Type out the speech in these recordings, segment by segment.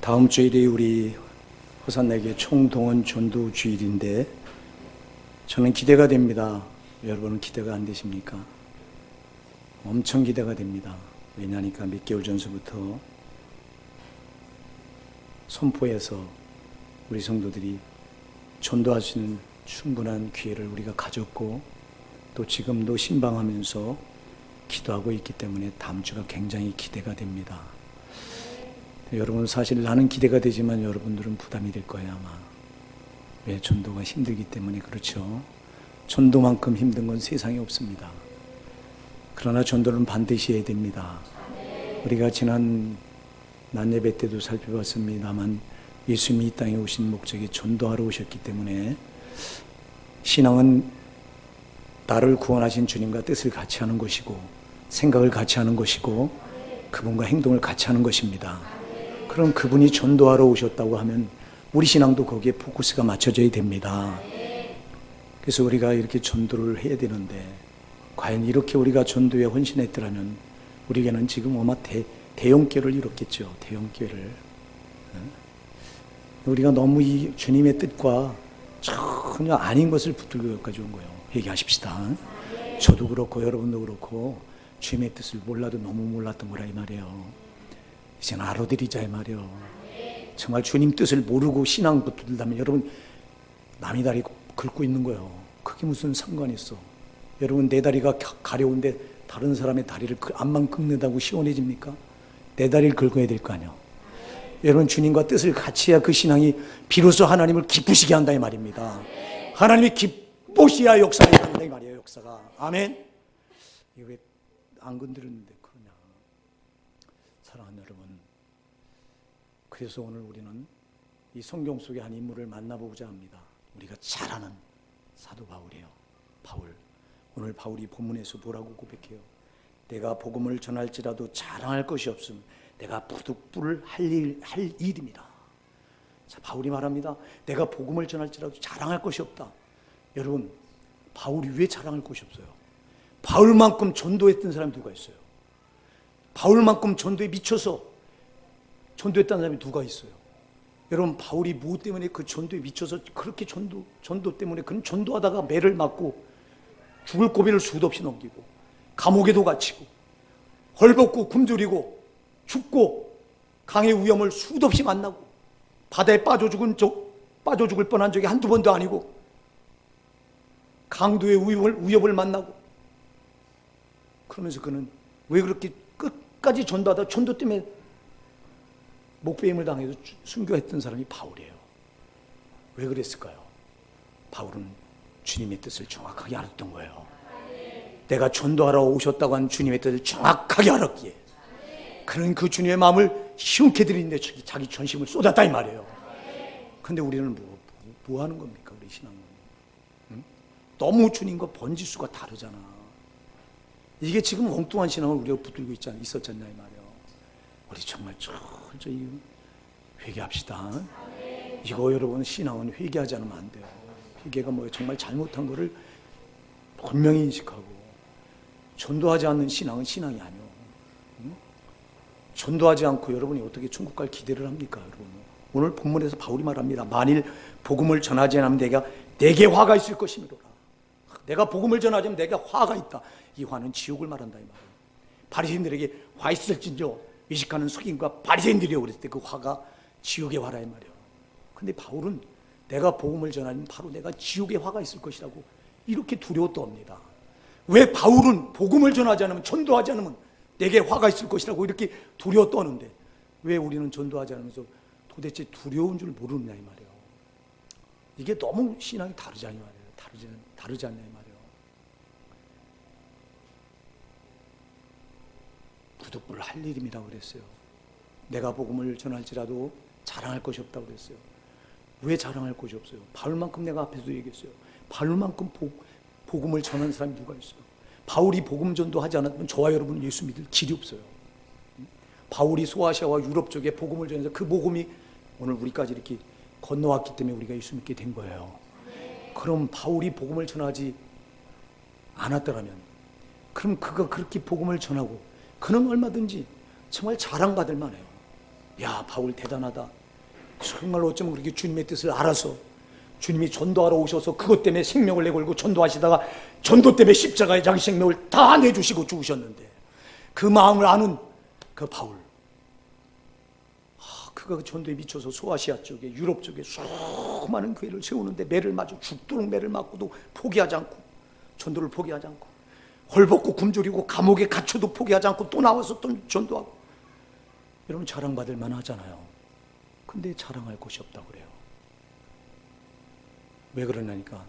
다음 주일이 우리 호산내교 총동원 전도 주일인데 저는 기대가 됩니다. 여러분은 기대가 안 되십니까? 엄청 기대가 됩니다. 왜냐하니까 몇 개월 전서부터 선포해서 우리 성도들이 전도할 수 있는 충분한 기회를 우리가 가졌고 또 지금도 신방하면서 기도하고 있기 때문에 다음 주가 굉장히 기대가 됩니다. 여러분, 사실 나는 기대가 되지만 여러분들은 부담이 될 거예요, 아마. 왜? 전도가 힘들기 때문에. 그렇죠. 전도만큼 힘든 건 세상에 없습니다. 그러나 전도는 반드시 해야 됩니다. 우리가 지난 낮 예배 때도 살펴봤습니다만 예수님이 이 땅에 오신 목적이 전도하러 오셨기 때문에 신앙은 나를 구원하신 주님과 뜻을 같이 하는 것이고 생각을 같이 하는 것이고 그분과 행동을 같이 하는 것입니다. 그럼 그분이 전도하러 오셨다고 하면 우리 신앙도 거기에 포커스가 맞춰져야 됩니다. 그래서 우리가 이렇게 전도를 해야 되는데 과연 이렇게 우리가 전도에 헌신했더라면 우리에게는 지금 아마 대형교회를 이뤘겠죠. 대형교회를. 우리가 너무 이 주님의 뜻과 전혀 아닌 것을 붙들고 여기까지 온 거예요. 회개하십시다. 저도 그렇고 여러분도 그렇고 주님의 뜻을 몰라도 너무 몰랐던 거라 이 말이에요. 이제는 알아드리자 이 말이에요. 정말 주님 뜻을 모르고 신앙 붙들다면 여러분 남의 다리 긁고 있는 거예요. 그게 무슨 상관이 있어. 여러분 내 다리가 가려운데 다른 사람의 다리를 암만 긁는다고 시원해집니까? 내 다리를 긁어야 될 거 아니에요. 여러분 주님과 뜻을 같이 해야 그 신앙이 비로소 하나님을 기쁘시게 한다 이 말입니다. 하나님이 기쁘시야 역사가 일어난다 이 말이에요. 역사가. 아멘. 이거 왜 안 건드렸는데 그러냐. 사랑하는 여러분, 그래서 오늘 우리는 이 성경 속의 한 인물을 만나보고자 합니다. 우리가 잘 아는 사도 바울이에요. 바울. 오늘 바울이 본문에서 뭐라고 고백해요? 내가 복음을 전할지라도 자랑할 것이 없음. 내가 부득불을 할 일입니다. 자, 바울이 말합니다. 내가 복음을 전할지라도 자랑할 것이 없다. 여러분, 바울이 왜 자랑할 것이 없어요? 바울만큼 전도했던 사람이 누가 있어요? 바울만큼 전도에 미쳐서 전도했다는 사람이 누가 있어요? 여러분, 바울이 무엇 때문에 그 전도에 미쳐서 그렇게 전도 때문에 그는 전도하다가 매를 맞고 죽을 고비를 수도 없이 넘기고 감옥에도 갇히고 헐벗고 굶주리고 죽고 강의 위험을 수도 없이 만나고 바다에 빠져 죽을 뻔한 적이 한두 번도 아니고 강도의 위협을 만나고 그러면서 그는 왜 그렇게 끝까지 전도하다 전도 때문에 목배임을 당해서 순교했던 사람이 바울이에요. 왜 그랬을까요? 바울은 주님의 뜻을 정확하게 알았던 거예요. 내가 전도하러 오셨다고 한 주님의 뜻을 정확하게 알았기에 그는 그 주님의 마음을 시원케 드리는데 자기 전심을 쏟았다 이 말이에요. 근데 우리는 뭐 하는 겁니까? 우리 신앙은 너무 주님과 번지수가 다르잖아. 이게 지금 엉뚱한 신앙을 우리가 붙들고 있었잖냐 이 말이에요. 우리 정말 철저히 회개합시다. 이거 여러분 신앙은 회개하지 않으면 안 돼요. 회개가 뭐예요? 정말 잘못한 거를 분명히 인식하고 전도하지 않는 신앙은 신앙이 아니에요. 전도하지 않고 여러분이 어떻게 천국 갈 기대를 합니까? 여러분 오늘 본문에서 바울이 말합니다. 만일 복음을 전하지 않으면 내게 화가 있을 것이므로라. 내가 복음을 전하지 않으면 내게 화가 있다. 이 화는 지옥을 말한다 이 말이에요. 바리새인들에게 화 있을진저 의식하는 속임과 바리새인들이요 그랬을 때 그 화가 지옥의 화라 이 말이에요. 근데 바울은 내가 복음을 전하면 바로 내가 지옥의 화가 있을 것이라고 이렇게 두려워 떠옵니다. 왜 바울은 복음을 전하지 않으면 전도하지 않으면 내게 화가 있을 것이라고 이렇게 두려워 떠는데 왜 우리는 전도하지 않으면서 도대체 두려운 줄 모르느냐 이 말이에요. 이게 너무 신앙이 다르지 않냐 말이에요. 다르지 않냐 이 말이에요. 부득불 할 일입니다 그랬어요. 내가 복음을 전할지라도 자랑할 것이 없다고 그랬어요. 왜 자랑할 것이 없어요? 바울만큼 내가 앞에서 얘기했어요. 바울만큼 복음을 전하는 사람이 누가 있어요? 바울이 복음 전도하지 않았으면 저와 여러분 예수 믿을 길이 없어요. 바울이 소아시아와 유럽 쪽에 복음을 전해서 그 복음이 오늘 우리까지 이렇게 건너왔기 때문에 우리가 예수 믿게 된 거예요. 그럼 바울이 복음을 전하지 않았더라면 그럼 그가 그렇게 복음을 전하고 그는 얼마든지 정말 자랑받을 만해요. 야, 바울 대단하다. 정말 어쩌면 그렇게 주님의 뜻을 알아서 주님이 전도하러 오셔서 그것 때문에 생명을 내걸고 전도하시다가 전도 때문에 십자가에 자기 생명을 다 내주시고 죽으셨는데 그 마음을 아는 그 바울, 그가 전도에 미쳐서 소아시아 쪽에 유럽 쪽에 수많은 교회를 세우는데 매를 맞고 죽도록 매를 맞고도 포기하지 않고 전도를 포기하지 않고 헐벗고 굶주리고 감옥에 갇혀도 포기하지 않고 또 나와서 또 전도하고. 여러분 자랑받을 만하잖아요. 근데 자랑할 곳이 없다고 그래요. 왜 그러냐니까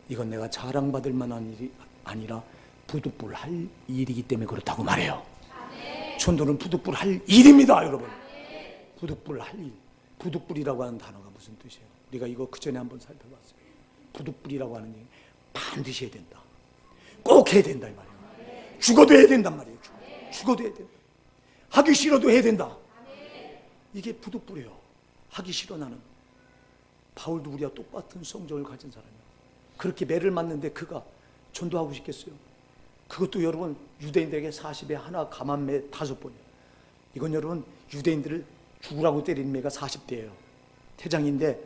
이건 내가 자랑받을 만한 일이 아니라 부득불할 일이기 때문에 그렇다고 말해요. 전도는 부득불할 일입니다, 여러분. 부득불할 일. 부득불이라고 하는 단어가 무슨 뜻이에요? 우리가 이거 그전에 한번 살펴봤어요. 부득불이라고 하는 얘기 반드시 해야 된다. 꼭 해야 된다 이 말이에요. 죽어도 해야 된단 말이에요. 죽어도 해야 된다. 하기 싫어도 해야 된다. 이게 부득불이에요. 하기 싫어 나는. 바울도 우리와 똑같은 성정을 가진 사람이에요. 그렇게 매를 맞는데 그가 전도하고 싶겠어요? 그것도 여러분 유대인들에게 40에 하나 감한매 5번이에요. 이건 여러분 유대인들을 죽으라고 때리는 매가 40대예요. 태장인데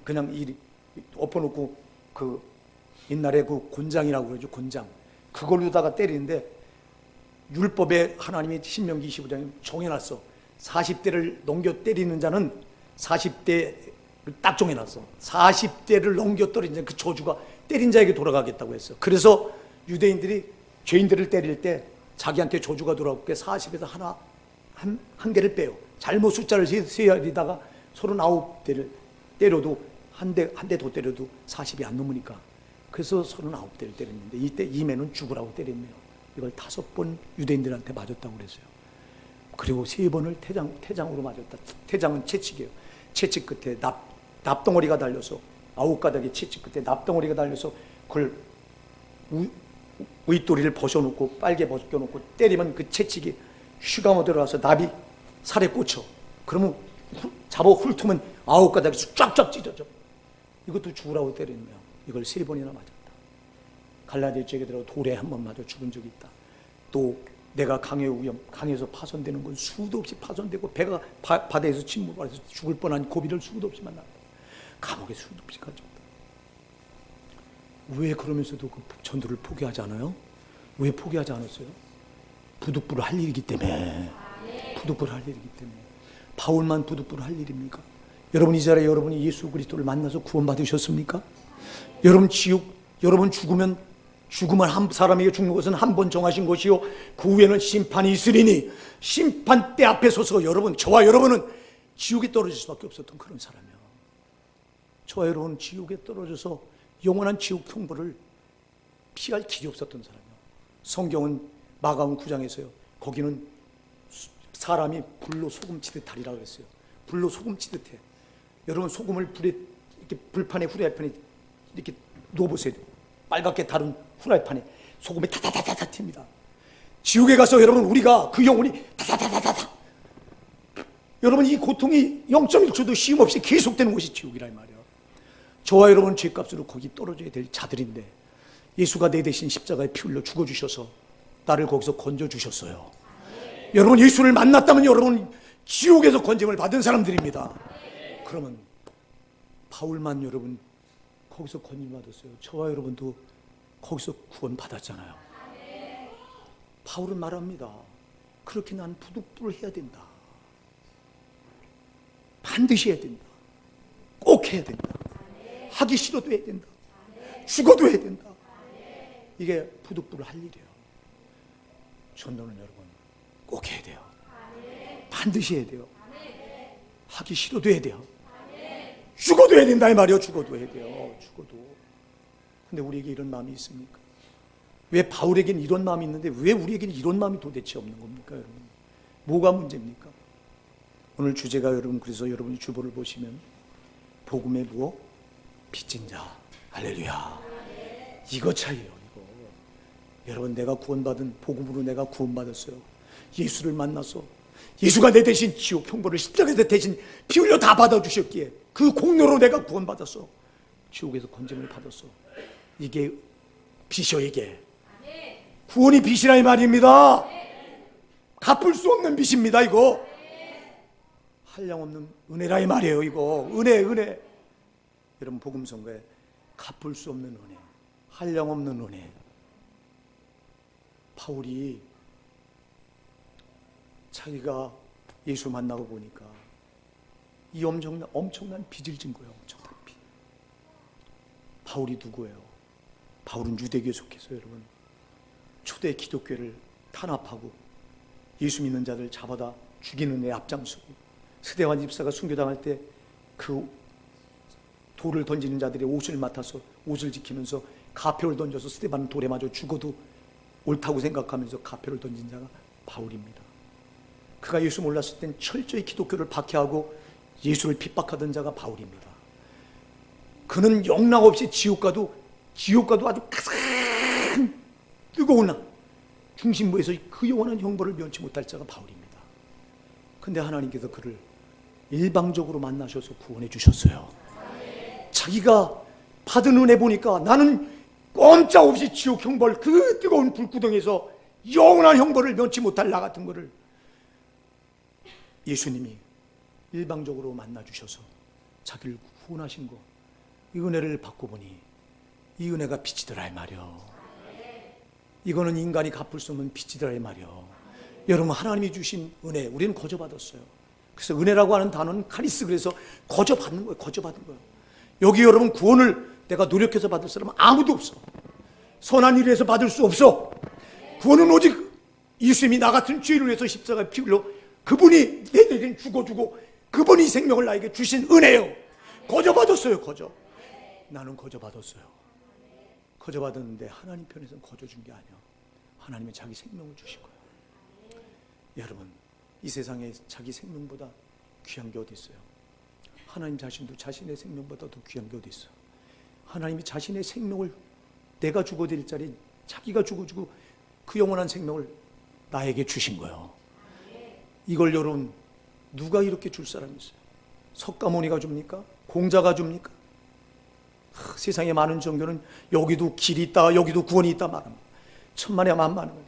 그냥 엎어놓고 그 옛날에 그 곤장이라고 그러죠. 곤장. 그걸로다가 때리는데 율법에 하나님이 신명기 25장에 정해놨어. 40대를 넘겨 때리는 자는 40대 딱 정해놨어. 40대를 넘겨 때리는 그 저주가 때린 자에게 돌아가겠다고 했어. 그래서 유대인들이 죄인들을 때릴 때 자기한테 저주가 돌아오게 40에서 한 개를 빼요. 잘못 숫자를 세어리다가 39대를 때려도 한 대 더 때려도 40이 안 넘으니까 그래서 39대를 때렸는데 이때 이매는 죽으라고 때렸네요. 이걸 5번 유대인들한테 맞았다고 그랬어요. 그리고 3번을 태장으로 맞았다. 태장은 채찍이에요. 채찍 끝에 납덩어리가 달려서 9가닥의 채찍 끝에 납덩어리가 달려서 그걸 윗도리를 벗어놓고 빨개 벗겨놓고 때리면 그 채찍이 휘감아 들어와서 납이 살에 꽂혀. 그러면 잡아 훑으면 9가닥이 쫙쫙 찢어져. 이것도 죽으라고 때리는 거야. 이걸 3번이나 맞았다. 갈라디아 지역에 들어가 돌에 한 번 맞아 죽은 적이 있다. 또 내가 강에서 파손되는 건 수도 없이 파손되고 배가 바다에서 침몰해서 죽을 뻔한 고비를 수도 없이 만났다. 감옥에 수도 없이 갇혔다. 왜 그러면서도 그 전도를 포기하지 않아요? 왜 포기하지 않았어요? 부득불 할 일이기 때문에. 부득불 할 일이기 때문에. 바울만 부득불 할 일입니까? 여러분 이 자리에 여러분이 예수 그리스도를 만나서 구원받으셨습니까? 여러분 여러분 죽으면 한 사람에게 죽는 것은 한 번 정하신 것이요 그 후에는 심판이 있으리니 심판대 앞에 서서 저와 여러분은 지옥에 떨어질 수밖에 없었던 그런 사람이에요. 저와 여러분은 지옥에 떨어져서 영원한 지옥 형벌을 피할 길이 없었던 사람이에요. 성경은 마가음 9장에서요 거기는 사람이 불로 소금 치듯 하리라 그랬어요. 불로 소금 치듯 해. 여러분 소금을 이렇게 불판에 후라이팬에 이렇게 놓아보세요. 빨갛게 다른 후라이팬에 소금이 타타타타타 튑니다. 지옥에 가서 여러분 우리가 그 영혼이 타타타타타 여러분 이 고통이 0.1초도 쉼 없이 계속되는 곳이 지옥이라 이 말이에요. 저와 여러분 죄값으로 거기 떨어져야 될 자들인데 예수가 내 대신 십자가에 피 흘려 죽어주셔서 나를 거기서 건져주셨어요. 여러분 예수를 만났다면 여러분 지옥에서 건짐을 받은 사람들입니다. 그러면 바울만 여러분 거기서 건짐 받았어요. 저와 여러분도 거기서 구원 받았잖아요. 바울은 말합니다. 그렇게 난 부득불 해야 된다. 반드시 해야 된다. 꼭 해야 된다. 하기 싫어도 해야 된다. 죽어도 해야 된다. 이게 부득불 할 일이에요. 전도는 여러분 꼭 해야 돼요. 반드시 해야 돼요. 하기 싫어도 해야 돼요. 죽어도 해야 된다 이 말이에요. 죽어도 해야 돼요. 죽어도. 근데 우리에게 이런 마음이 있습니까? 왜 바울에게는 이런 마음이 있는데 왜 우리에게는 이런 마음이 도대체 없는 겁니까, 여러분? 뭐가 문제입니까? 오늘 주제가 여러분 그래서 여러분이 주보를 보시면 복음의 무엇? 빚진 자. 할렐루야. 이거 차이에요. 이거. 여러분 내가 구원받은 복음으로 내가 구원받았어요. 예수를 만나서 예수가 내 대신 지옥 형벌을 십자가에서 대신 피 흘려 다 받아주셨기에 그 공로로 내가 구원받았어. 지옥에서 건짐을 받았어. 이게 빚이요 이게. 구원이 빚이라 이 말입니다. 갚을 수 없는 빚입니다 이거. 한량없는 은혜라 이 말이에요. 이거 은혜. 여러분 복음 선거에 갚을 수 없는 은혜, 한량없는 은혜. 바울이 자기가 예수 만나고 보니까 이 엄청난 빚을 진 거예요. 엄청난 빚. 바울이 누구예요? 바울은 유대교에 속해서 여러분 초대 기독교를 탄압하고 예수 믿는 자들 잡아다 죽이는 데 앞장서고, 스데반 집사가 순교당할 때 그 돌을 던지는 자들의 옷을 맡아서 옷을 지키면서 가표를 던져서 스데반은 돌에 맞아 죽어도 옳다고 생각하면서 가표를 던진 자가 바울입니다. 그가 예수 몰랐을 땐 철저히 기독교를 박해하고 예수를 핍박하던 자가 바울입니다. 그는 영락없이 지옥 가도 아주 가장 뜨거운 중심부에서 그 영원한 형벌을 면치 못할 자가 바울입니다. 근데 하나님께서 그를 일방적으로 만나셔서 구원해 주셨어요. 자기가 받은 은혜 보니까 나는 꼼짝없이 지옥 형벌, 그 뜨거운 불구덩이에서 영원한 형벌을 면치 못할 나 같은 거를 예수님이 일방적으로 만나 주셔서 자기를 구원하신 거, 이 은혜를 받고 보니 이 은혜가 빚이더라 이 말이요. 이거는 인간이 갚을 수 없는 빚이더라 이 말이요. 여러분 하나님이 주신 은혜 우리는 거저받았어요. 그래서 은혜라고 하는 단어는 카리스, 그래서 거저받는 거예요. 거저받은 거예요. 여기 여러분 구원을 내가 노력해서 받을 사람은 아무도 없어. 선한 일을 해서 받을 수 없어. 구원은 오직 예수님이 나 같은 죄인을 위해서 십자가에 피 흘려 그분이 내 대신 죽어주고 그분이 생명을 나에게 주신 은혜요. 거저받았어요. 거저. 나는 거저받았어요. 거저받았는데 하나님 편에서는 거저준 게 아니야. 하나님은 자기 생명을 주신 거예요. 여러분 이 세상에 자기 생명보다 귀한 게 어디 있어요? 하나님 자신도 자신의 생명보다 더 귀한 게 어디 있어? 하나님이 자신의 생명을 내가 죽어드릴 자리 자기가 죽어주고 그 영원한 생명을 나에게 주신 거예요. 이걸 여러분 누가 이렇게 줄 사람이 있어요? 석가모니가 줍니까? 공자가 줍니까? 세상에 많은 종교는 여기도 길이 있다, 여기도 구원이 있다 말합니다. 천만에 만만한 거예요.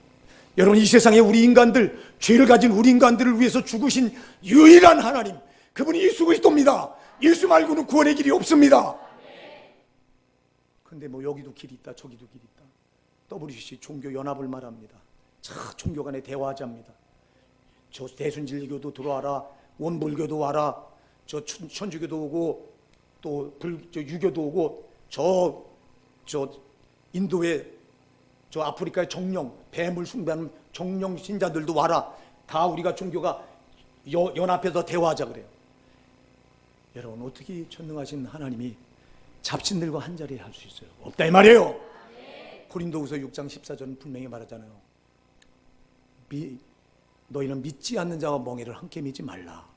여러분 이 세상에 우리 인간들, 죄를 가진 우리 인간들을 위해서 죽으신 유일한 하나님, 그분이 예수 그리스도입니다. 예수 말고는 구원의 길이 없습니다. 근데 뭐 여기도 길이 있다, 저기도 길이 있다. WCC 종교 연합을 말합니다. 자, 종교 간에 대화하자입니다. 저 대순진리교도 들어와라, 원불교도 와라, 저 천주교도 오고 또 유교도 오고 저 인도의 저 아프리카의 정령, 뱀을 숭배하는 정령 신자들도 와라. 다 우리가 종교가 연합해서 대화하자 그래요. 여러분 어떻게 전능하신 하나님이 잡신들과 한 자리에 할 수 있어요? 없다 이 말이에요. 고린도후서 6장 14절은 분명히 말하잖아요. 너희는 믿지 않는 자와 멍에를 함께 믿지 말라.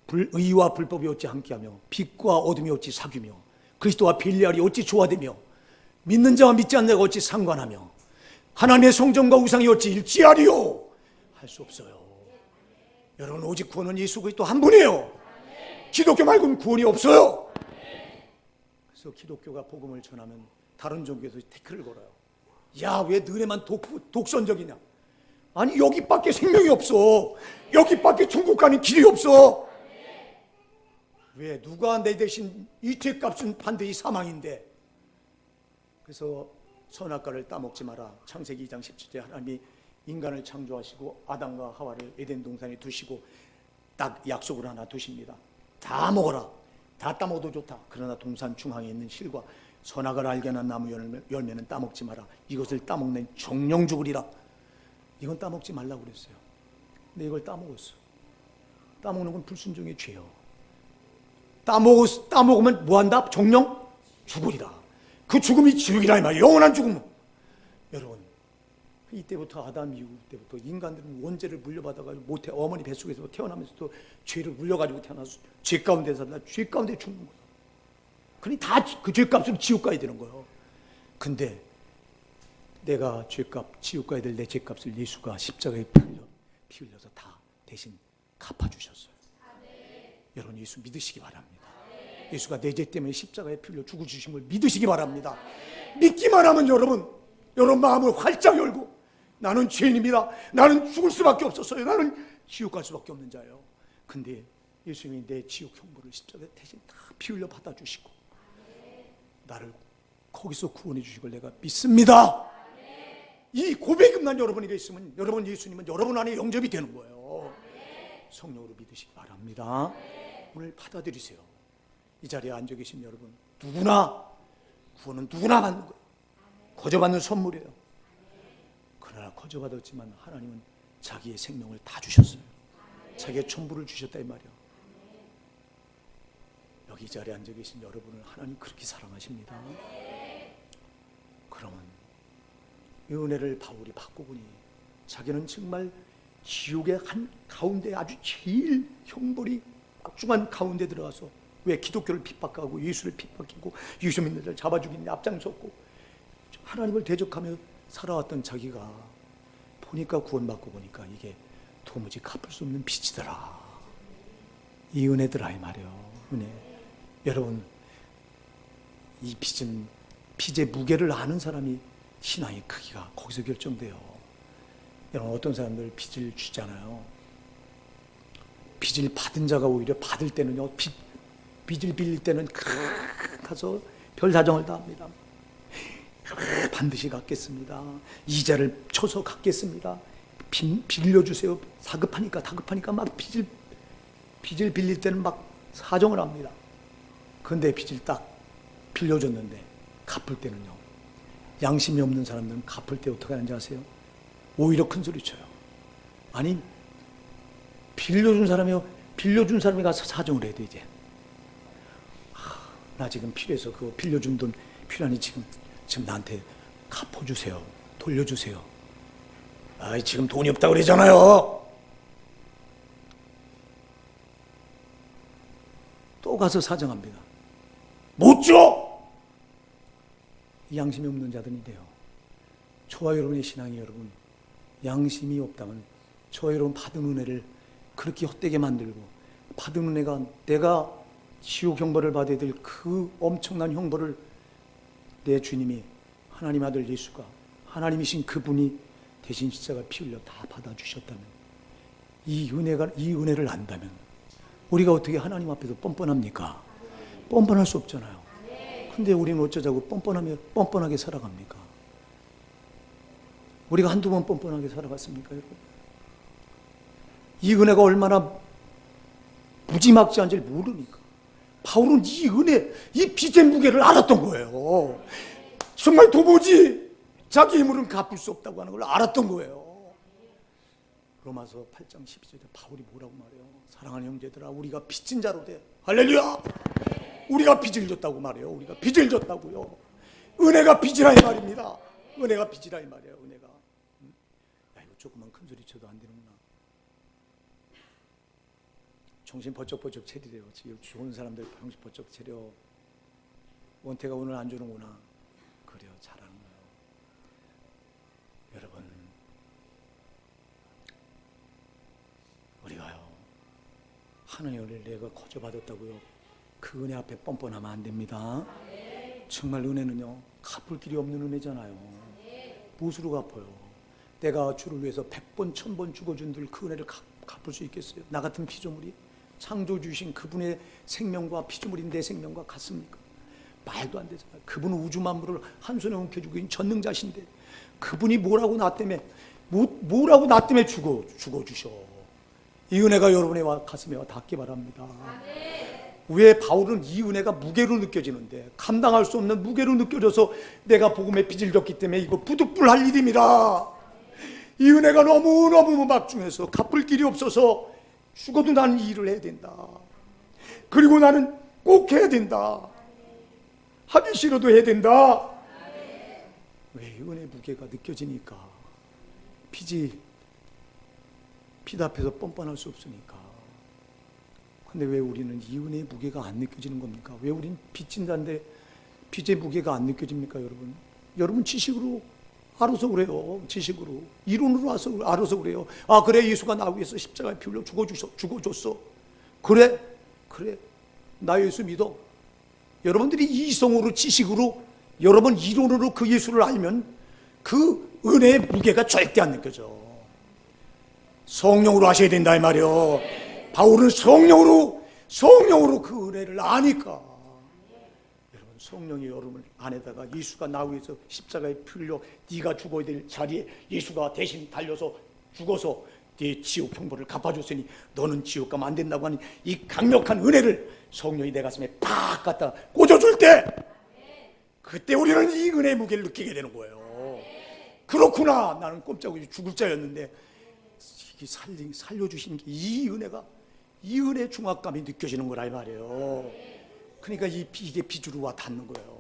의와 불법이 어찌 함께하며 빛과 어둠이 어찌 사귀며 그리스도와 빌레알이 어찌 조화되며 믿는 자와 믿지 않는 자가 어찌 상관하며 하나님의 성전과 우상이 어찌 일치하리요? 할 수 없어요. 여러분 오직 구원은 예수 그리스도 한 분이에요. 기독교 말고는 구원이 없어요. 그래서 기독교가 복음을 전하면 다른 종교에서 태클을 걸어요. 야, 왜 너네만 독선적이냐? 아니 여기밖에 생명이 없어. 여기밖에 천국 가는 길이 없어. 왜? 누가 내 대신 이 죄값은 반드시 사망인데. 그래서 선악과를 따먹지 마라. 창세기 2장 17절 하나님이 인간을 창조하시고 아담과 하와를 에덴 동산에 두시고 딱 약속을 하나 두십니다. 다 먹어라. 다 따먹어도 좋다. 그러나 동산 중앙에 있는 실과 선악을 알게 하는 나무 열매는 따먹지 마라. 이것을 따먹는 정령 죽으리라. 이건 따먹지 말라고 그랬어요. 근데 이걸 따먹었어. 따먹는 건 불순종의 죄요. 따먹으면 뭐한다? 정령 죽으리라. 그 죽음이 지옥이라 이 말이에요. 영원한 죽음. 여러분 이때부터 아담 이후 때부터 인간들은 원죄를 물려받아가지고 모태 어머니 뱃속에서 태어나면서도 죄를 물려가지고 태어나서 죄 가운데 산다. 죄 가운데 죽는 거예요. 그러니 다 그 죄값으로 지옥 가야 되는 거예요. 근데 내가 죄값, 지옥 가야 될 내 죄값을 예수가 십자가에 피 흘려서 다 대신 갚아주셨어요. 여러분 예수 믿으시기 바랍니다. 예수가 내 죄 때문에 십자가에 피 흘려 죽어주신 걸 믿으시기 바랍니다. 믿기만 하면 여러분 마음을 활짝 열고 나는 죄인입니다. 나는 죽을 수밖에 없었어요. 나는 지옥 갈 수밖에 없는 자예요. 근데 예수님이 내 지옥 형벌을 십자가에 대신 다 피 흘려 받아주시고 나를 거기서 구원해 주시걸 내가 믿습니다. 이 고백만 여러분에게 있으면 여러분 예수님은 여러분 안에 영접이 되는 거예요. 성령으로 믿으시기 바랍니다. 오늘 받아들이세요. 이 자리에 앉아 계신 여러분, 누구나 구원은 누구나 받는 거예요. 거저받는 선물이에요. 그러나 거저받았지만 하나님은 자기의 생명을 다 주셨어요. 자기의 전부를 주셨다 이 말이에요. 여기 이 자리에 앉아 계신 여러분을 하나님 그렇게 사랑하십니다. 그러면 이 은혜를 바울이 받고 보니 자기는 정말 지옥의 한 가운데 아주 제일 형벌이 막중한 가운데 들어가서 왜 기독교를 핍박하고 예수를 핍박하고 예수 믿는 자를 잡아 죽이는 앞장섰고 하나님을 대적하며 살아왔던 자기가 보니까 구원받고 보니까 이게 도무지 갚을 수 없는 빚이더라. 이 은혜더라 이 말이에요. 은혜. 여러분 이 빚은 빚의 무게를 아는 사람이 신앙의 크기가 거기서 결정돼요. 여러분 어떤 사람들 빚을 주잖아요. 빚을 받은 자가 오히려 받을 때는요 빚을 빌릴 때는 가서 별 사정을 다 합니다. 반드시 갚겠습니다. 이자를 쳐서 갚겠습니다. 빌려주세요. 다급하니까 막 빚을 빌릴 때는 막 사정을 합니다. 그런데 빚을 딱 빌려줬는데 갚을 때는요 양심이 없는 사람들은 갚을 때 어떻게 하는지 아세요? 오히려 큰 소리 쳐요. 아니 빌려준 사람이 가서 사정을 해야 돼. 이제 나 지금 필요해서 그거 빌려준 돈 필요하니 지금 나한테 갚아주세요. 돌려주세요. 아이 지금 돈이 없다고 그러잖아요. 또 가서 사정합니다. 못 줘! 양심이 없는 자들이 돼요. 저와 여러분의 신앙이 여러분 양심이 없다면 저와 여러분 받은 은혜를 그렇게 헛되게 만들고 받은 은혜가 내가 지옥 형벌을 받아야 될 그 엄청난 형벌을 내 주님이 하나님 아들 예수가 하나님이신 그분이 대신 십자가 피 흘려 다 받아주셨다면 이 은혜를 안다면 우리가 어떻게 하나님 앞에서 뻔뻔합니까? 뻔뻔할 수 없잖아요. 근데 우리는 어쩌자고 뻔뻔하게 살아갑니까? 우리가 한두 번 뻔뻔하게 살아갔습니까, 여러분? 이 은혜가 얼마나 무지막지한지를 모르니까. 바울은 이 은혜, 이 빚의 무게를 알았던 거예요. 정말 도무지 자기 힘으로는 갚을 수 없다고 하는 걸 알았던 거예요. 로마서 8장 12절에 바울이 뭐라고 말해요? 사랑하는 형제들아, 우리가 빚진 자로 돼. 할렐루야! 우리가 빚을 졌다고 말해요. 우리가 빚을 졌다고요. 은혜가 빚이라 이 말입니다. 은혜가 빚이라 이 말이에요. 은혜가. 야, 이거 조금만 큰 소리 쳐도 안 되는구나. 정신 번쩍번쩍 차리래요. 지금 좋은 사람들 정신 번쩍 차려. 원태가 오늘 안 주는구나. 그래요. 잘하는 거예요. 여러분, 우리가요 하나님을 내가 거저받았다고요 그 은혜 앞에 뻔뻔하면 안 됩니다. 정말 은혜는요 갚을 길이 없는 은혜잖아요. 무엇으로 갚아요? 내가 주를 위해서 100번 1000번 죽어준들 그 은혜를 갚을 수 있겠어요? 나 같은 피조물이 창조주신 그분의 생명과 피조물인 내 생명과 같습니까? 말도 안 되잖아요. 그분은 우주 만물을 한 손에 움켜쥐고 전능자신데 그분이 뭐라고 나 때문에 죽어주셔. 이 은혜가 여러분의 가슴에 닿기 바랍니다. 왜 바울은 이 은혜가 무게로 느껴지는데 감당할 수 없는 무게로 느껴져서 내가 복음에 빚을 졌기 때문에 이거 부득불할 일입니다. 이 은혜가 너무너무 막중해서 갚을 길이 없어서 죽어도 나는 이 일을 해야 된다. 그리고 나는 꼭 해야 된다. 하기 싫어도 해야 된다. 왜 은혜 무게가 느껴지니까 빚 앞에서 뻔뻔할 수 없으니까. 근데 왜 우리는 이 은혜의 무게가 안 느껴지는 겁니까? 왜 우린 빚진 자인데 빚의 무게가 안 느껴집니까, 여러분? 여러분 지식으로 알아서 그래요. 지식으로. 이론으로 알아서 그래요. 아, 그래, 예수가 나 위해서 십자가에 피 흘려 죽어줬어. 그래. 나 예수 믿어. 여러분들이 이성으로, 지식으로, 여러분 이론으로 그 예수를 알면 그 은혜의 무게가 절대 안 느껴져. 성령으로 하셔야 된다 이 말이요. 바울은 성령으로 성령으로 그 은혜를 아니까. 여러분, 성령이 여러분 안에다가 예수가 나를 위해서 십자가에 풀려 네가 죽어야 될 자리에 예수가 대신 달려서 죽어서 네 지옥 형벌을 갚아줬으니 너는 지옥 가면 안 된다고 하는 이 강력한 은혜를 성령이 내 가슴에 팍 갖다 꽂아줄 때, 그때 우리는 이 은혜의 무게를 느끼게 되는 거예요. 그렇구나, 나는 꼼짝없이 죽을 자였는데 살려주신 게 이 은혜가, 이 은혜의 중압감이 느껴지는 거라 이 말이에요. 그러니까 이게 비주로 와 닿는 거예요.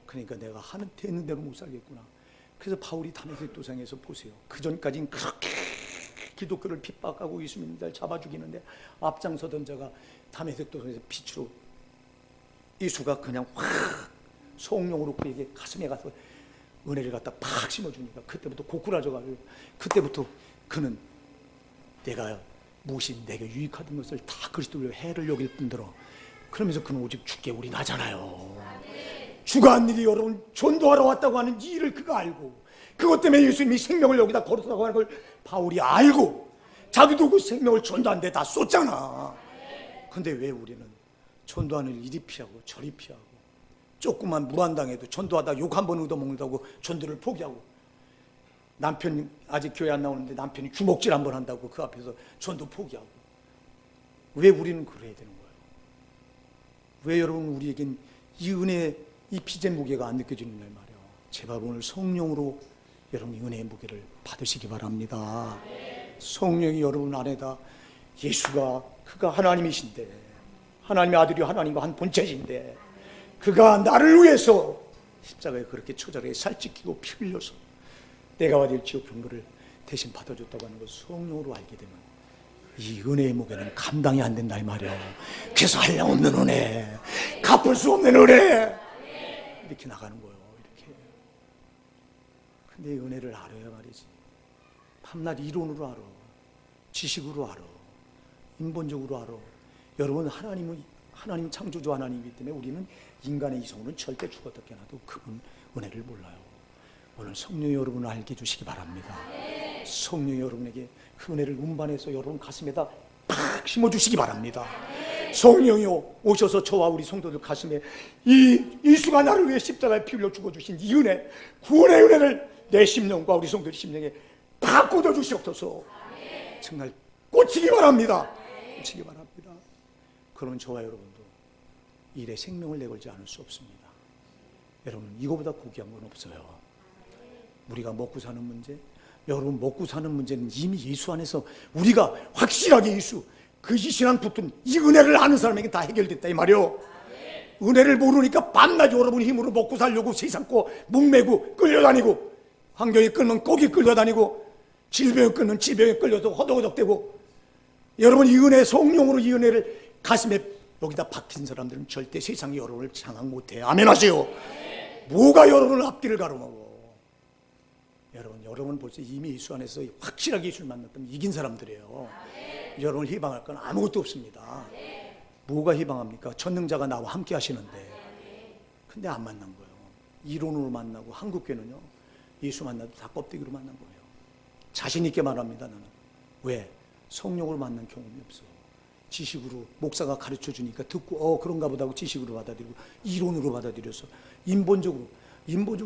그러니까 내가 하는 되는 대로 못 살겠구나. 그래서 바울이 다메섹 도상에서 보세요. 그 전까지는 그렇게 기독교를 핍박하고 예수 믿는 자를 잡아 죽이는데 앞장서던 자가 다메섹 도상에서 빛으로 예수가 그냥 확 성령으로 그에게 가슴에 가서 은혜를 갖다 팍 심어주니까 그때부터 고꾸라져가지고, 그때부터 그는 내가 무엇이 내게 유익하던 것을 다 그리스도로 해를 여길 뿐더러, 그러면서 그는 오직 주께 올인하잖아요. 주가 한 일이 여러분 전도하러 왔다고 하는 이 일을 그가 알고, 그것 때문에 예수님이 생명을 여기다 걸었다고 하는 걸 바울이 알고, 자기도 그 생명을 전도한 데 다 쏟잖아. 근데 왜 우리는 전도하는 일 이리 피하고 저리 피하고, 조그만 무한당해도 전도하다 욕 한 번 얻어먹는다고 전도를 포기하고, 남편 아직 교회 안 나오는데 남편이 주먹질 한 번 한다고 그 앞에서 전도 포기하고, 왜 우리는 그래야 되는 거예요? 왜 여러분 우리에겐 이 은혜, 이 빚의 무게가 안 느껴지느냐 말이에요. 제발 오늘 성령으로 여러분 이 은혜의 무게를 받으시기 바랍니다. 성령이 여러분 안에다, 예수가 그가 하나님이신데, 하나님의 아들이 하나님과 한 본체신데, 그가 나를 위해서 십자가에 그렇게 처절하게 살찌키고 피 흘려서 내가 받을 지옥 형벌을 대신 받아줬다고 하는 것을 성령으로 알게 되면 이 은혜의 무게는 감당이 안 된다 이 말이에요. 그래서 한량없는 은혜, 갚을 수 없는 은혜, 이렇게 나가는 거예요. 이렇게. 근데 이 은혜를 알아야 말이지. 밤낮 이론으로 알아, 지식으로 알아, 인본적으로 알아. 여러분, 하나님 창조주 하나님이기 때문에 우리는 인간의 이성으로는 절대 죽었다 깨어나도 그분 은혜를 몰라요. 오늘 성령이 여러분을 알게 해주시기 바랍니다. 성령이 여러분에게 그 은혜를 운반해서 여러분 가슴에다 팍 심어주시기 바랍니다. 성령이요, 오셔서 저와 우리 성도들 가슴에 예수가 나를 위해 십자가에 피 흘려 죽어주신 이 은혜, 구원의 은혜를 내 심령과 우리 성도들 심령에 팍 꽂아주시옵소서. 정말 꽂히기 바랍니다. 꽂히기 바랍니다. 그러면 저와 여러분도 일에 생명을 내걸지 않을 수 없습니다. 여러분, 이거보다 고귀한 건 없어요. 우리가 먹고 사는 문제, 여러분 먹고 사는 문제는 이미 예수 안에서 우리가 확실하게 예수, 그 신앙 붙은 이 은혜를 아는 사람에게 다 해결됐다 이 말이요. 은혜를 모르니까 밤낮 여러분 힘으로 먹고 살려고 세상고 목매고 끌려다니고, 환경이 끌면 거기 끌려다니고, 질병이 끌면 질병에 끌려서 허덕허덕대고. 여러분, 이 은혜, 성령으로 이 은혜를 가슴에 여기다 박힌 사람들은 절대 세상이 여러분을 장악 못해요. 아멘 하세요. 뭐가 여러분을 앞길을 가로막어? 여러분 벌써 이미 예수 안에서 확실하게 예수를 만났다면 이긴 사람들이에요. 여러분을 희망할 건 아무것도 없습니다. 뭐가 희망합니까? 전능자가 나와 함께 하시는데. 근데 안 만난 거예요. 이론으로 만나고, 한국교회는요 예수 만나도 다 껍데기로 만난 거예요. 자신 있게 말합니다. 나는. 왜? 성령으로 만난 경험이 없어. 지식으로 목사가 가르쳐 주니까 듣고 그런가 보다 하고 지식으로 받아들이고, 이론으로 받아들여서 인본적으로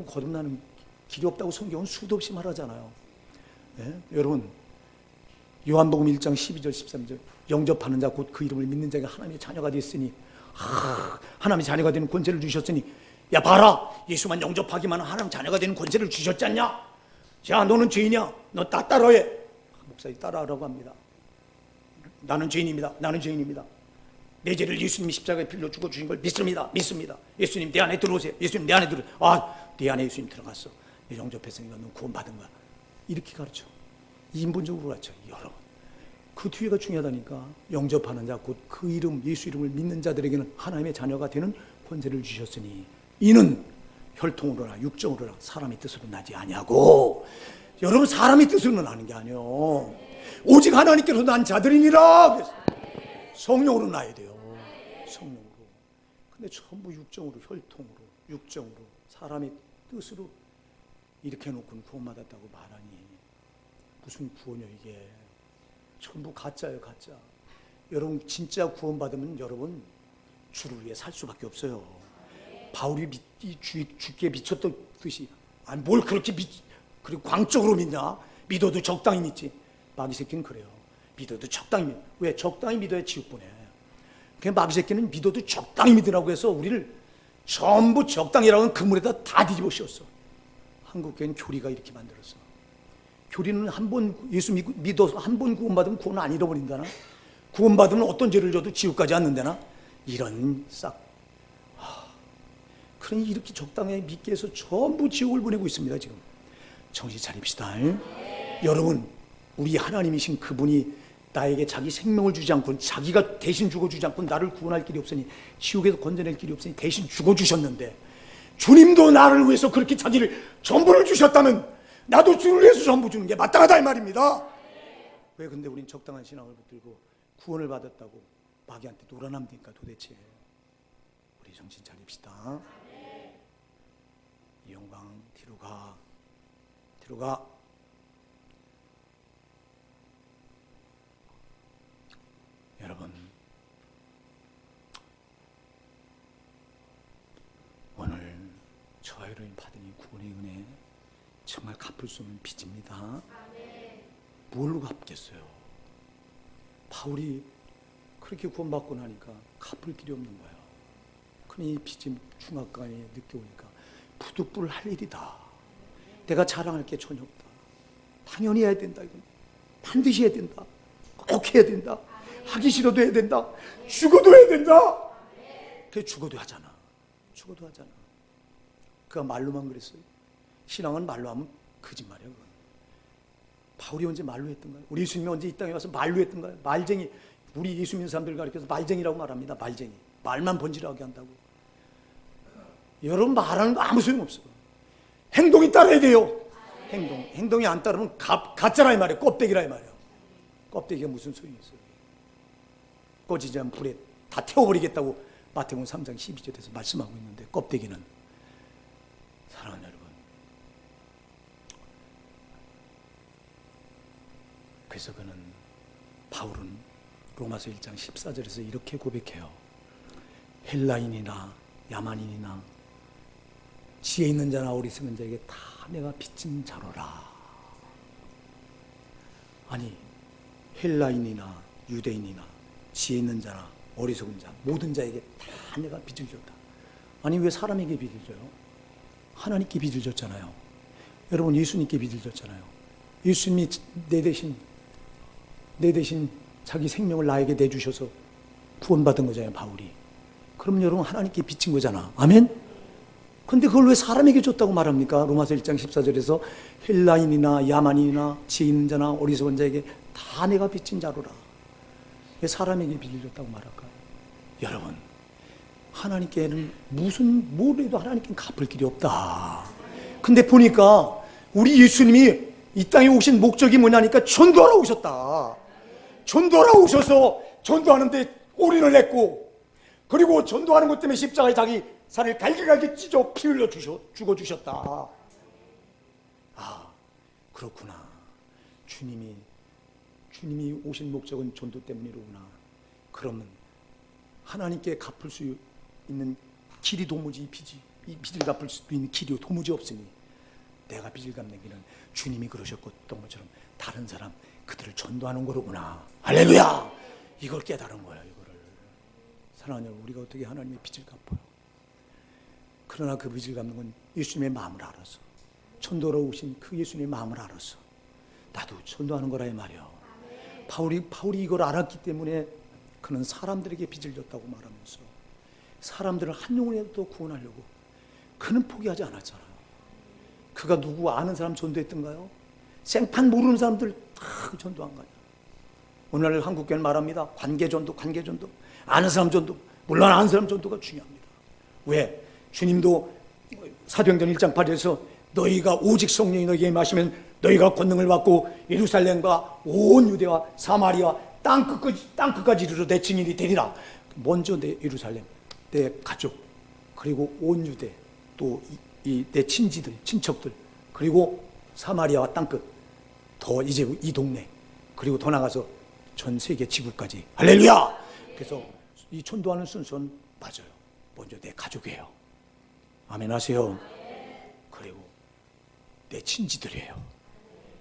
거듭나는 길이 없다고 성경은 수도 없이 말하잖아요. 네? 여러분, 요한복음 1장 12절 13절, 영접하는 자 곧 그 이름을 믿는 자가 하나님의 자녀가 됐으니, 하나님의 자녀가 되는 권세를 주셨으니, 야 봐라, 예수만 영접하기만 하면 하나님 자녀가 되는 권세를 주셨지 않냐? 자, 너는 죄인이야, 너 따라해. 목사님 따라하라고 합니다. 나는 죄인입니다. 나는 죄인입니다. 내 죄를 예수님이 십자가에 빌려 죽어주신 걸 믿습니다. 예수님 내 안에 들어오세요. 예수님 내 안에 들어오세요. 내 안에 예수님 들어갔어. 영접했으니까 넌 구원받은 거야. 이렇게 가르쳐. 인본적으로 가르쳐. 여러분, 그 뒤에가 중요하다니까. 영접하는 자 곧 그 이름, 예수 이름을 믿는 자들에게는 하나님의 자녀가 되는 권세를 주셨으니, 이는 혈통으로나 육정으로나 사람의 뜻으로 나지 아니하고. 여러분, 사람의 뜻으로 나는 게 아니에요. 오직 하나님께서 난 자들이니라. 성령으로 나야 돼요. 성령으로. 근데 전부 육정으로, 혈통으로, 육정으로, 사람의 뜻으로 이렇게 해놓고는 구원받았다고 말하니 무슨 구원이요 이게. 전부 가짜예요, 가짜. 여러분 진짜 구원받으면 여러분 주를 위해 살 수밖에 없어요. 바울이 주께 미쳤듯이 아니 뭘 그렇게 그리고 광적으로 믿냐? 믿어도 적당히 믿지. 마귀 새끼는 그래요. 믿어도 적당히 믿. 왜? 적당히 믿어야 지옥 보내. 그 마귀 새끼는 믿어도 적당히 믿으라고 해서 우리를 전부 적당히라는 그물에다 다 뒤집어 씌웠어. 한국교회는 교리가 이렇게 만들었어. 교리는 한 번 예수 믿어서 한 번 구원받으면 구원 안 잃어버린다나? 구원받으면 어떤 죄를 져도 지옥 가지 않는다나? 이런 그러니 이렇게 적당히 믿게 해서 전부 지옥을 보내고 있습니다. 지금 정신 차립시다. 여러분, 우리 하나님이신 그분이 나에게 자기 생명을 주지 않고 자기가 대신 죽어주지 않고 나를 구원할 길이 없으니 지옥에서 건져낼 길이 없으니 대신 죽어주셨는데 주님도 나를 위해서 그렇게 자기를 전부를 주셨다면 나도 주를 위해서 전부 주는 게 마땅하다 이 말입니다. 왜 근데 우린 적당한 신앙을 붙들고 구원을 받았다고 마귀한테 놀아납니까 도대체. 우리 정신 차립시다. 이 영광 뒤로 가. 여러분, 오늘 저와 여러분이 받은 이 구원의 은혜 정말 갚을 수 없는 빚입니다. 뭘로 갚겠어요? 바울이 그렇게 구원받고 나니까 갚을 길이 없는 거예요. 그러니 이 빚이 중압감이 느껴오니까 부득불 할 일이다. 내가 자랑할 게 전혀 없다. 당연히 해야 된다. 이건 반드시 해야 된다. 꼭 해야 된다. 하기 싫어도 해야 된다. 죽어도 해야 된다. 그게 죽어도 하잖아. 그가 말로만 그랬어요. 신앙은 말로 하면 거짓말이야. 그건. 바울이 언제 말로 했던가요? 우리 예수님이 언제 이 땅에 와서 말로 했던가요? 말쟁이. 우리 예수 믿는 사람들 가르쳐서 말쟁이라고 말합니다. 말쟁이. 말만 번지르하게 한다고. 여러분 말하는 거 아무 소용없어. 행동이 따라야 돼요. 행동이 안 따르면 가짜라 이 말이에요. 껍데기라 이 말이에요. 껍데기가 무슨 소용이 있어요? 꺼지지 않은 불에 다 태워버리겠다고 마태복음 3장 12절에서 말씀하고 있는데 껍데기는. 사랑하는 여러분, 그래서 바울은 로마서 1장 14절에서 이렇게 고백해요. 헬라인이나 야만인이나 지혜 있는 자나 어리석은 자에게 다 내가 빚진 자로라. 아니 헬라인이나 유대인이나 지혜 있는 자나 어리석은 자 모든 자에게 다 내가 빚을 졌다. 아니 왜 사람에게 빚을 져요? 하나님께 빚을 졌잖아요. 여러분 예수님께 빚을 졌잖아요. 예수님이 내 대신 자기 생명을 나에게 내주셔서 구원받은 거잖아요. 바울이. 그럼 여러분 하나님께 빚진 거잖아. 아멘? 근데 그걸 왜 사람에게 줬다고 말합니까? 로마서 1장 14절에서 헬라인이나 야만인이나 지혜 있는 자나 어리석은 자에게 다 내가 빚진 자로라. 왜 사람에게 빚을 줬다고 말할까요? 여러분, 하나님께는 뭘 해도 하나님께는 갚을 길이 없다. 근데 보니까 우리 예수님이 이 땅에 오신 목적이 뭐냐니까 전도하러 오셨다. 전도하러 오셔서 전도하는데 올인을 했고, 그리고 전도하는 것 때문에 십자가에 자기 살을 갈기갈기 찢어 피 흘려 죽어주셨다. 아, 그렇구나. 주님이 오신 목적은 전도 때문이로구나. 그러면 하나님께 갚을 수 있는 길이 도무지 이 빚을 갚을 수 있는 길이 도무지 없으니 내가 빚을 갚는 길은 주님이 그러셨던 것처럼 다른 사람 그들을 전도하는 거로구나. 할렐루야! 이걸 깨달은 거야. 이거를. 사랑하는 여러분, 우리가 어떻게 하나님의 빚을 갚아요? 그러나 그 빚을 갚는 건 예수님의 마음을 알아서, 전도로 오신 그 예수님의 마음을 알아서 나도 전도하는 거라 이 말이야. 바울이 이걸 알았기 때문에 그는 사람들에게 빚을 졌다고 말하면서 사람들을 한 영혼이라도 구원하려고 그는 포기하지 않았잖아요. 그가 누구 아는 사람 전도했던가요? 생판 모르는 사람들 다 전도한 거야. 오늘 한국교회는 말합니다. 관계전도. 아는 사람 전도, 물론 아는 사람 전도가 중요합니다. 왜? 주님도 사도행전 1장 8절에서 너희가 오직 성령이 너희에게 임하시면 너희가 권능을 받고 예루살렘과 온 유대와 사마리아 땅끝까지 이르러 내 증인이 되리라. 먼저 내 예루살렘, 내 가족, 그리고 온 유대, 또 내 친척들, 그리고 사마리아와 땅끝, 더 이제 이 동네, 그리고 더 나가서 전 세계 지구까지. 할렐루야. 그래서 이 전도하는 순서는 맞아요. 먼저 내 가족이에요. 아멘 하세요. 그리고 내 친지들이에요.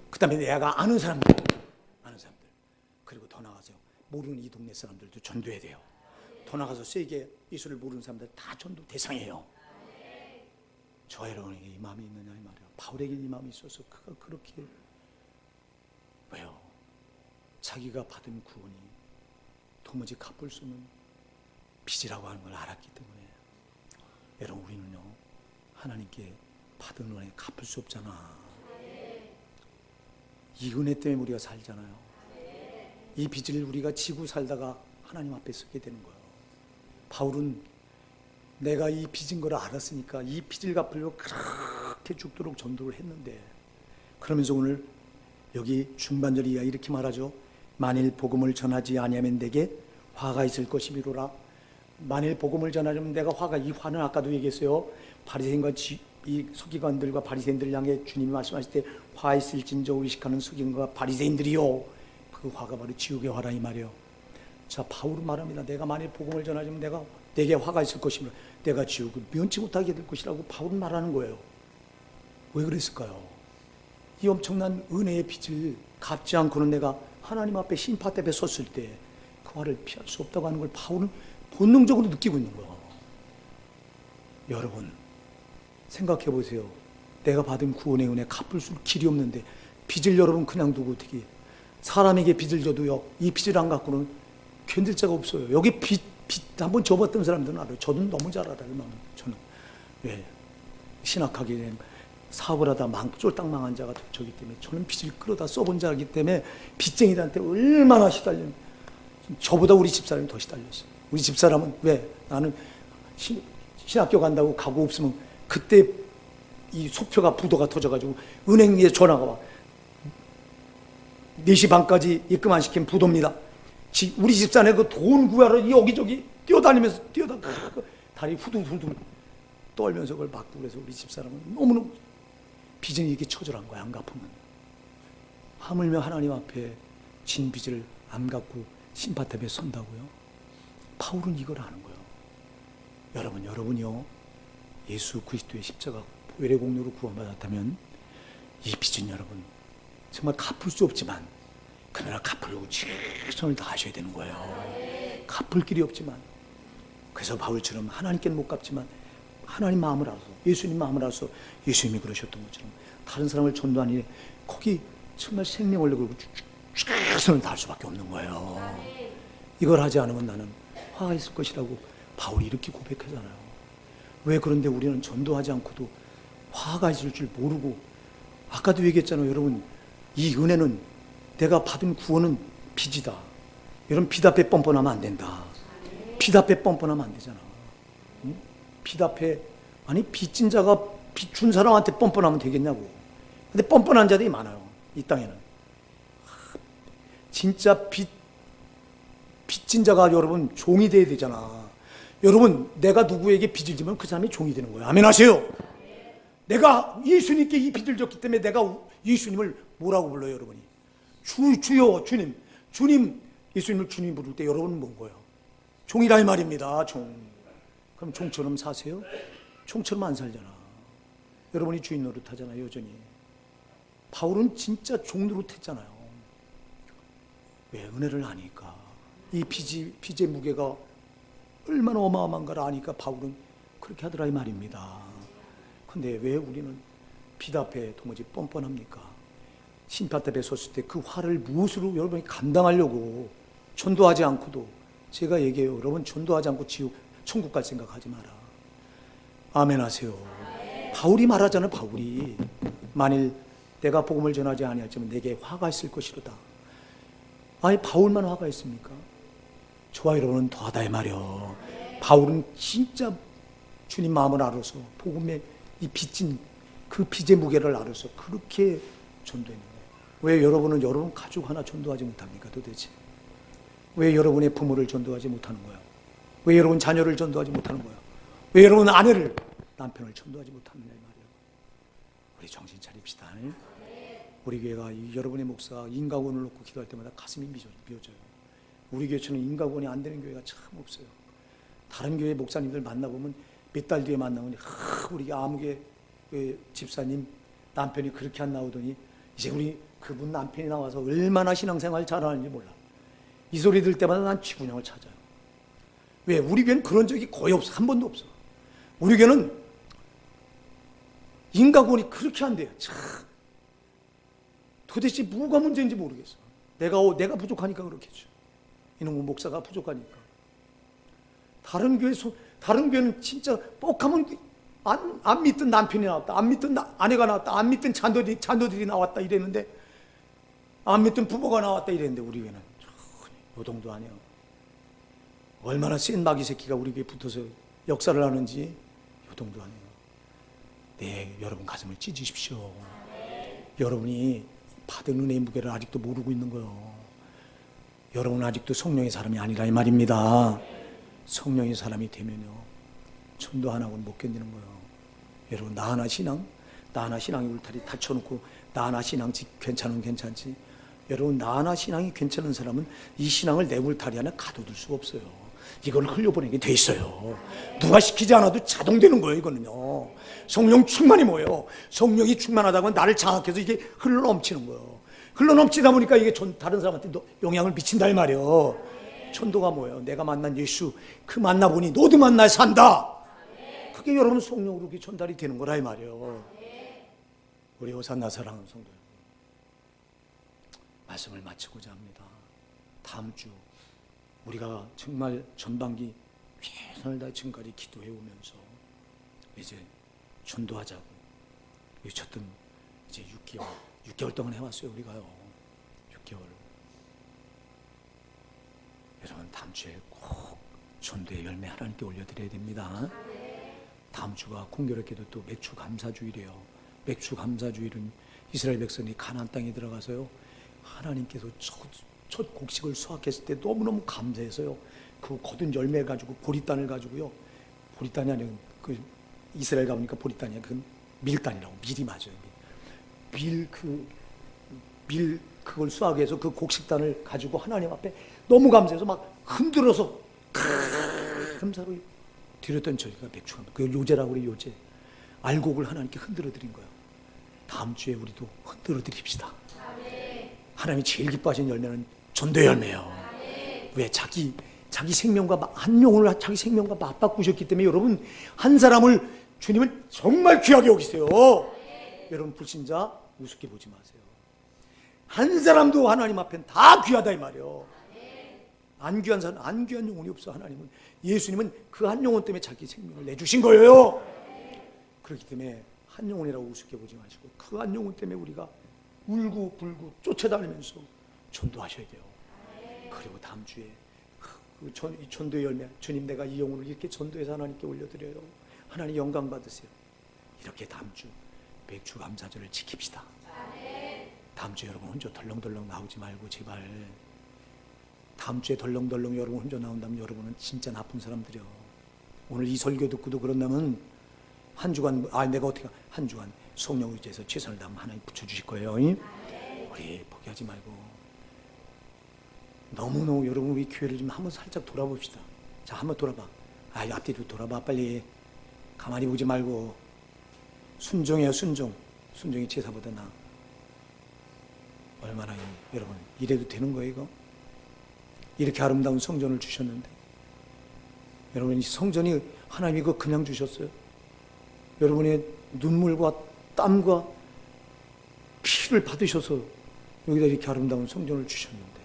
그 다음에 내가 아는 사람들. 그리고 더 나가서요, 모르는 이 동네 사람들도 전도해야 돼요. 더 나가서 세계 예수를 모르는 사람들 다 전도 대상이에요. 저 여러분에게 이 마음이 있느냐 이 말이에요. 바울에게 이 마음이 있어서 그가 그렇게, 왜요? 자기가 받은 구원이 도무지 갚을 수 없는 빚이라고 하는 걸 알았기 때문에. 여러분, 우리는요, 하나님께 받은 은혜 갚을 수 없잖아. 이 은혜 때문에 우리가 살잖아요. 이 빚을 우리가 지고 살다가 하나님 앞에 서게 되는 거예요. 바울은 내가 이 빚인 걸 알았으니까 이 빚을 갚으려고 그렇게 죽도록 전도를 했는데, 그러면서 오늘 여기 중반절 이하 이렇게 말하죠. 만일 복음을 전하지 아니하면 내게 화가 있을 것이미로라. 만일 복음을 전하려면 내가 화가, 이 화는 아까도 얘기했어요. 바리새인과 이 서기관들과 바리새인들 향해 주님이 말씀하실 때 화 있을진저 의식하는 서기관과 바리새인들이요, 그 화가 바로 지옥의 화라 이 말이에요. 자, 바울은 말합니다. 내가 만일 복음을 전하려면 내게 화가 있을 것이며 내가 지옥을 면치 못하게 될 것이라고 바울은 말하는 거예요. 왜 그랬을까요? 이 엄청난 은혜의 빚을 갚지 않고는 내가 하나님 앞에 심판 앞에 섰을 때 그 화를 피할 수 없다고 하는 걸 바울은 본능적으로 느끼고 있는 거예요. 여러분, 생각해 보세요. 내가 받은 구원의 은혜 갚을 수 길이 없는데 빚을 여러분 그냥 두고 어떻게, 사람에게 빚을 져도요, 이 빚을 안 갚고는 견딜 자가 없어요. 여기 빚 한번 져봤던 사람들은 알아요. 저는 너무 잘 알아요. 저는 왜 신학하게 된, 사업을 하다 쫄딱 망한 자가 저기 때문에, 저는 빚을 끌어다 써본 자이기 때문에 빚쟁이들한테 얼마나 시달리는, 저보다 우리 집사람이 더 시달렸어요. 우리 집사람은 왜, 나는 신학교 간다고 가고 없으면 그때 이 소표가 부도가 터져가지고 은행에 전화가 와. 4시 반까지 입금 안 시키면 부도입니다. 우리 집사람이 그 돈 구하러 여기저기 뛰어다니면서 다리 후들후들 떨면서 그걸 막고, 그래서 우리 집사람은 너무너무 빚은 이렇게 처절한 거야. 안 갚으면. 하물며 하나님 앞에 진 빚을 안 갚고 심판대에 선다고요? 바울은 이걸 아는 거예요. 여러분요, 예수 그리스도의 십자가 보혈의 공로로 구원받았다면 이 빚은 여러분 정말 갚을 수 없지만, 그러나 갚으려고 최선을 다하셔야 되는 거예요. 갚을 길이 없지만. 그래서 바울처럼 하나님께는 못 갚지만 하나님 마음을 알아서, 예수님 마음을 알아서, 예수님이 그러셨던 것처럼 다른 사람을 전도하니 거기 정말 생명을 걸고 최선을 다할 수밖에 없는 거예요. 이걸 하지 않으면 나는 화가 있을 것이라고 바울이 이렇게 고백하잖아요. 왜 그런데 우리는 전도하지 않고도 화가 있을 줄 모르고, 아까도 얘기했잖아요. 여러분, 이 은혜는, 내가 받은 구원은 빚이다. 여러분, 빚 앞에 뻔뻔하면 안 된다. 빚 앞에 뻔뻔하면 안 되잖아. 응? 빚 앞에, 아니 빚진 자가 빚 준 사람한테 뻔뻔하면 되겠냐고. 근데 뻔뻔한 자들이 많아요, 이 땅에는. 진짜 빚진 자가 여러분 종이 돼야 되잖아. 여러분, 내가 누구에게 빚을 지면 그 사람이 종이 되는 거예요. 아멘 하세요. 내가 예수님께 이 빚을 졌기 때문에 내가 예수님을 뭐라고 불러요, 여러분이? 주여, 주님, 예수님을 주님 부를 때 여러분은 뭔 거예요? 종이라 이 말입니다. 종. 그럼 종처럼 사세요? 종처럼 안 살잖아. 여러분이 주인 노릇하잖아요, 여전히. 바울은 진짜 종 노릇했잖아요. 왜? 은혜를 아니까. 이 빚의 무게가 얼마나 어마어마한가를 아니까 바울은 그렇게 하더라 이 말입니다. 근데 왜 우리는 빚 앞에 도무지 뻔뻔합니까? 심판 앞에 섰을 때 그 화를 무엇으로 여러분이 감당하려고, 전도하지 않고도. 제가 얘기해요. 여러분, 전도하지 않고 천국 갈 생각하지 마라. 아멘 하세요. 바울이 말하잖아요. 바울이, 만일 내가 복음을 전하지 아니할지면 내게 화가 있을 것이로다. 아니, 바울만 화가 있습니까? 저와 여러분은 더하다 이 말이요. 바울은 진짜 주님 마음을 알아서, 복음의 이 빚진 그 빚의 무게를 알아서 그렇게 전도했는 거예요. 왜 여러분은 여러분 가족 하나 전도하지 못합니까 도대체? 왜 여러분의 부모를 전도하지 못하는 거예요? 왜 여러분 자녀를 전도하지 못하는 거예요? 왜 여러분 아내를, 남편을 전도하지 못하느냐 이 말이에요. 우리 정신 차립시다. 우리 교회가 여러분의 목사가 인과원을 놓고 기도할 때마다 가슴이 미어져요. 우리 교회처럼 인과원이 안 되는 교회가 참 없어요. 다른 교회 목사님들 만나보면 몇 달 뒤에 만나면 우리 아무개 집사님 남편이 그렇게 안 나오더니 이제 우리 그분 남편이 나와서 얼마나 신앙생활 잘하는지 몰라. 이 소리 들 때마다 난 쥐구녕을 찾아요. 왜? 우리 교회는 그런 적이 거의 없어. 한 번도 없어. 우리 교회는 인과원이 그렇게 안 돼요. 참. 도대체 뭐가 문제인지 모르겠어. 내가 부족하니까 그렇겠죠. 이놈의 목사가 부족하니까. 다른 교회는 진짜 뻑하면 안 믿던 남편이 나왔다, 안 믿던 아내가 나왔다, 안 믿던 자녀들이 나왔다 이랬는데, 안 믿던 부모가 나왔다 이랬는데 우리 교회는 요동도 아니야. 얼마나 센 마귀 새끼가 우리 교회에 붙어서 역사를 하는지 요동도 아니야. 네, 여러분 가슴을 찢으십시오. 여러분이 받은 은혜의 무게를 아직도 모르고 있는 거예요. 여러분은 아직도 성령의 사람이 아니라 이 말입니다. 성령의 사람이 되면요, 전도 안 하고는 못 견디는 거예요. 여러분, 나 하나 신앙의 울타리 닫혀놓고 나 하나 신앙 괜찮으면 괜찮지. 여러분, 나 하나 신앙이 괜찮은 사람은 이 신앙을 내 울타리 안에 가둬둘 수가 없어요. 이걸 흘려보내게 돼 있어요. 누가 시키지 않아도 자동 되는 거예요. 이거는요, 성령 충만이 뭐예요? 성령이 충만하다고 하면 나를 장악해서 이게 흘러넘치는 거예요. 흘러넘치다 보니까 이게 다른 사람한테 영향을 미친다 이 말이에요. 전도가 뭐예요? 내가 만난 예수 그 만나보니 너도 만나야 산다. 그게 여러분 성령으로 전달이 되는 거라 이 말이에요. 우리 호산나 사랑하는 성도 여러분, 말씀을 마치고자 합니다. 다음 주 우리가 정말 전반기 최선을 다해 지금까지 기도해 오면서 이제 전도하자고 외쳤던 이제 6개월 동안 해왔어요. 우리가요 6개월. 여러분, 다음 주에 꼭 전도의 열매 하나님께 올려드려야 됩니다. 다음 주가 공교롭게도 또 맥주 감사주일이에요. 맥주 감사주일은 이스라엘 백성이 가나안 땅에 들어가서요, 하나님께서 첫 곡식을 수확했을 때 너무너무 감사해서요, 그 거둔 열매 가지고 보리단을 가지고요, 보리단이 아니고 그 이스라엘 가보니까 보리단이야. 그건 밀단이라고. 밀이 맞아요. 밀 그걸 수확해서 그 곡식단을 가지고 하나님 앞에 너무 감사해서 막 흔들어서 감사로 드렸던 저희가 맥주가, 그걸 요제라고 그래. 요제 알곡을 하나님께 흔들어 드린 거예요. 다음 주에 우리도 흔들어 드립시다. 하나님이 제일 기뻐하시는 열매는 전도 열매예요. 왜? 자기 생명과 한 영혼을 자기 생명과 맞바꾸셨기 때문에 여러분, 한 사람을 주님은 정말 귀하게 여기세요. 여러분, 불신자 우습게 보지 마세요. 한 사람도 하나님 앞엔 다 귀하다 이 말이에요. 안 귀한 사람, 안 귀한 영혼이 없어. 하나님은, 예수님은 그 한 영혼 때문에 자기 생명을 내주신 거예요. 그렇기 때문에 한 영혼이라고 우습게 보지 마시고 그 한 영혼 때문에 우리가 울고 불고 쫓아다니면서 전도하셔야 돼요. 그리고 다음 주에 이 전도의 열매, 주님 내가 이 영혼을 이렇게 전도해서 하나님께 올려드려요. 하나님 영광 받으세요. 이렇게 다음 주 맥주 감사절을 지킵시다. 다음 주에 여러분 혼자 덜렁덜렁 나오지 말고 제발. 다음 주에 덜렁덜렁 여러분 혼자 나온다면 여러분은 진짜 나쁜 사람들이요. 오늘 이 설교 듣고도 그런다면 한 주간 내가 어떻게 한 주간 성령 의지해서 최선을 다하면 하나님 붙여주실 거예요. 우리 포기하지 말고 너무너무 여러분 우리 교회를 좀 한번 살짝 돌아봅시다. 자, 한번 돌아봐. 앞뒤로 돌아봐. 빨리. 가만히 보지 말고 순종해요. 순종이 제사보다 나아. 얼마나 여러분 이래도 되는 거예요 이거? 이렇게 아름다운 성전을 주셨는데 여러분, 이 성전이 하나님이 그거 그냥 주셨어요? 여러분의 눈물과 땀과 피를 받으셔서 여기다 이렇게 아름다운 성전을 주셨는데,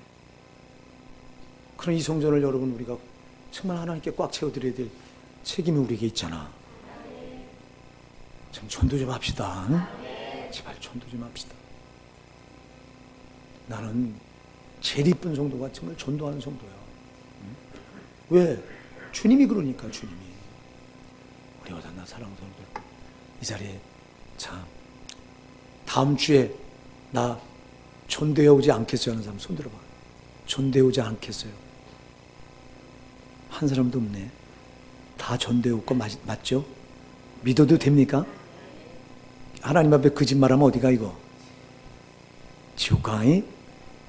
그런 이 성전을 여러분 우리가 정말 하나님께 꽉 채워드려야 될 책임이 우리에게 있잖아. 좀 전도 좀 합시다. 응? 제발 전도 좀 합시다. 나는 제일 이쁜 성도가 정말 전도하는 성도야. 응? 왜? 주님이 그러니까. 주님이. 우리 어zan나 사랑하는 성도들, 이 자리에 참 다음 주에 나 전도해 오지 않겠어요 하는 사람 손 들어봐. 전도해 오지 않겠어요. 한 사람도 없네. 다 전도해 올 거 맞죠? 믿어도 됩니까? 하나님 앞에 거짓말하면 어디가 이거? 지옥 가?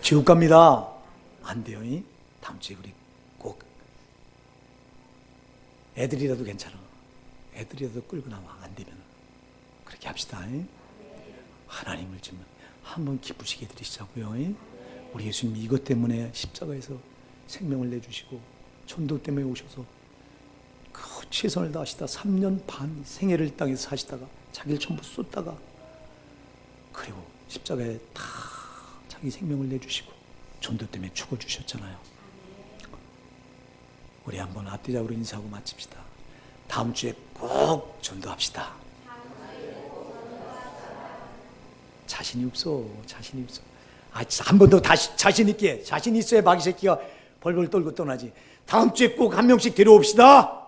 지옥 갑니다. 안 돼요. 다음 주에 우리 꼭 애들이라도 괜찮아. 애들이라도 끌고 나와. 안 되면 그렇게 합시다. 하나님을 좀 한번 기쁘시게 해드리시자고요. 우리 예수님 이것 때문에 십자가에서 생명을 내주시고 전도 때문에 오셔서 그 최선을 다하시다 3년 반 생애를 땅에서 사시다가 자기를 전부 쏟다가 그리고 십자가에 다 자기 생명을 내주시고 전도 때문에 죽어주셨잖아요. 우리 한번 앞뒤적으로 인사하고 마칩시다. 다음 주에 꼭 전도합시다. 자신이 없어. 한 번 더 다시 자신 있게, 자신 있어야 마귀 새끼가 벌벌 떨고 떠나지. 다음 주에 꼭 한 명씩 데려옵시다.